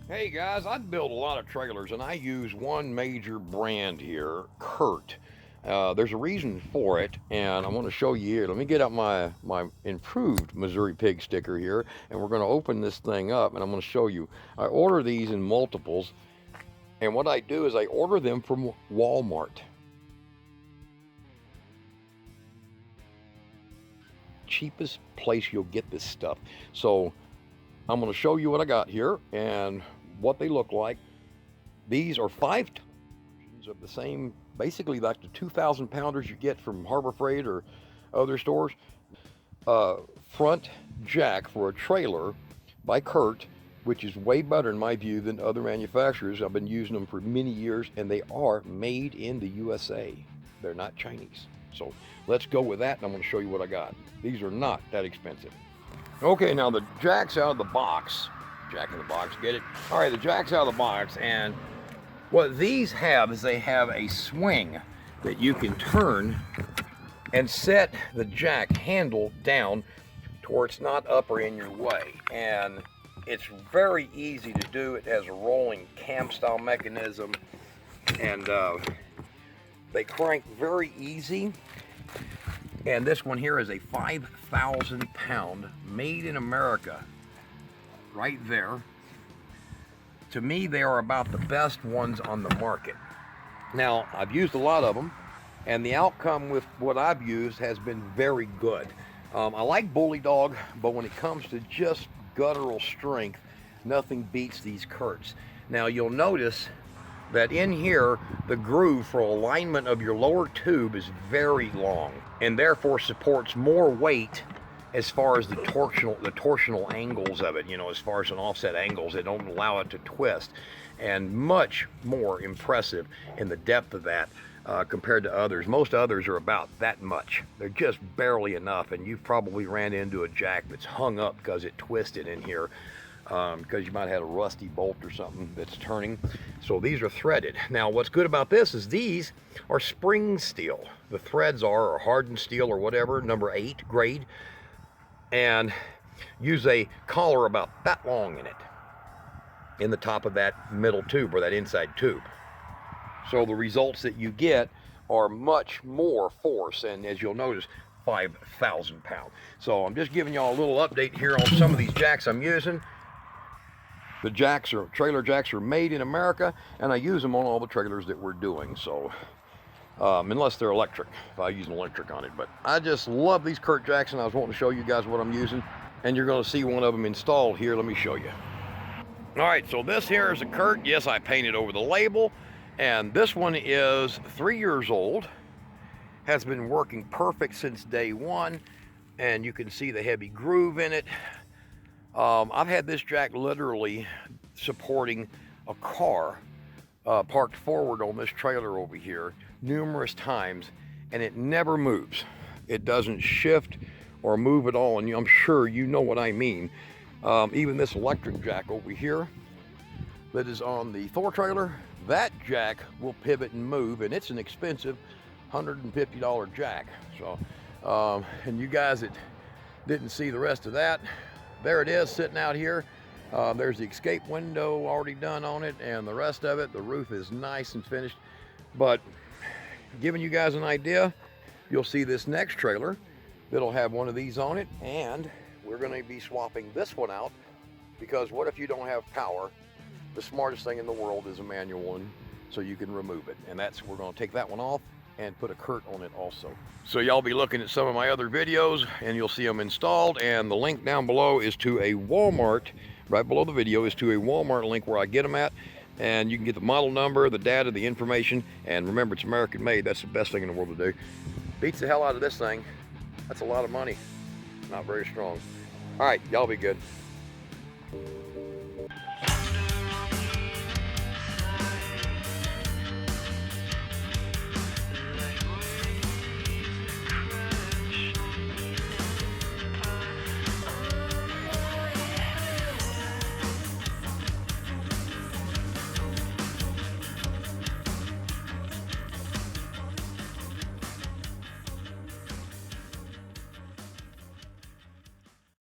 Hey guys, I build a lot of trailers and I use one major brand here, Curt. There's a reason for it, and I want to show you here. Let me get out my improved Missouri Pig sticker here, and we're going to open this thing up, and I'm going to show you. I order these in multiples, and what I do is I order them from Walmart. Cheapest place you'll get this stuff. So I'm going to show you what I got here and what they look like. These are 5 versions of the same, basically like the 2,000 pounders you get from Harbor Freight or other stores. Front jack for a trailer by Curt, which is way better in my view than other manufacturers. I've been using them for many years, and they are made in the USA. They're not Chinese. So let's go with that, and I'm going to show you what I got. These are not that expensive. Okay, now the jack's out of the box. Jack in the box, get it? All right, the jack's out of the box, and what these have is they have a swing that you can turn and set the jack handle down to where it's not up or in your way. And it's very easy to do. It has a rolling cam style mechanism, and they crank very easy. And this one here is a 5,000 pound, made in America, right there. To me, they are about the best ones on the market. Now, I've used a lot of them, and the outcome with what I've used has been very good. I like Bully Dog, but when it comes to just guttural strength, nothing beats these Curts. Now, you'll notice that in here, the groove for alignment of your lower tube is very long, and therefore supports more weight as far as the torsional angles of it, you know, as far as an offset angles, they don't allow it to twist, and much more impressive in the depth of that compared to others. Most others are about that much. They're just barely enough, and you've probably ran into a jack that's hung up because it twisted in here, because you might have had a rusty bolt or something that's turning. So these are threaded. Now what's good about this is these are spring steel. The threads are hardened steel or whatever, number 8 grade, and use a collar about that long in it, in the top of that middle tube or that inside tube. So the results that you get are much more force, and as you'll notice, 5,000 pounds. So I'm just giving y'all a little update here on some of these jacks I'm using. The trailer jacks are made in America, and I use them on all the trailers that we're doing. So unless they're electric, if I use an electric on it. But I just love these Curt jacks, and I was wanting to show you guys what I'm using, and you're going to see one of them installed here. Let me show you. All right, so this here is a Curt. Yes, I painted over the label, and this one is 3 years old. Has been working perfect since day one, and you can see the heavy groove in it. I've had this jack literally supporting a car parked forward on this trailer over here numerous times, and it never moves. It doesn't shift or move at all, and I'm sure you know what I mean. Even this electric jack over here that is on the Thor trailer, that jack will pivot and move, and it's an expensive $150 jack. So and you guys that didn't see the rest of that, there it is sitting out here. There's the escape window already done on it, and the rest of it, the roof is nice and finished. But giving you guys an idea, you'll see this next trailer that'll have one of these on it, and we're going to be swapping this one out, because what if you don't have power? The smartest thing in the world is a manual one, so you can remove it, and we're going to take that one off and put a Curt on it also. So y'all be looking at some of my other videos, and you'll see them installed, and the link down below is to a Walmart, right below the video is to a Walmart link where I get them at, and you can get the model number, the data, the information, and remember, it's American made. That's the best thing in the world to do. Beats the hell out of this thing. That's a lot of money. Not very strong. All right, y'all be good.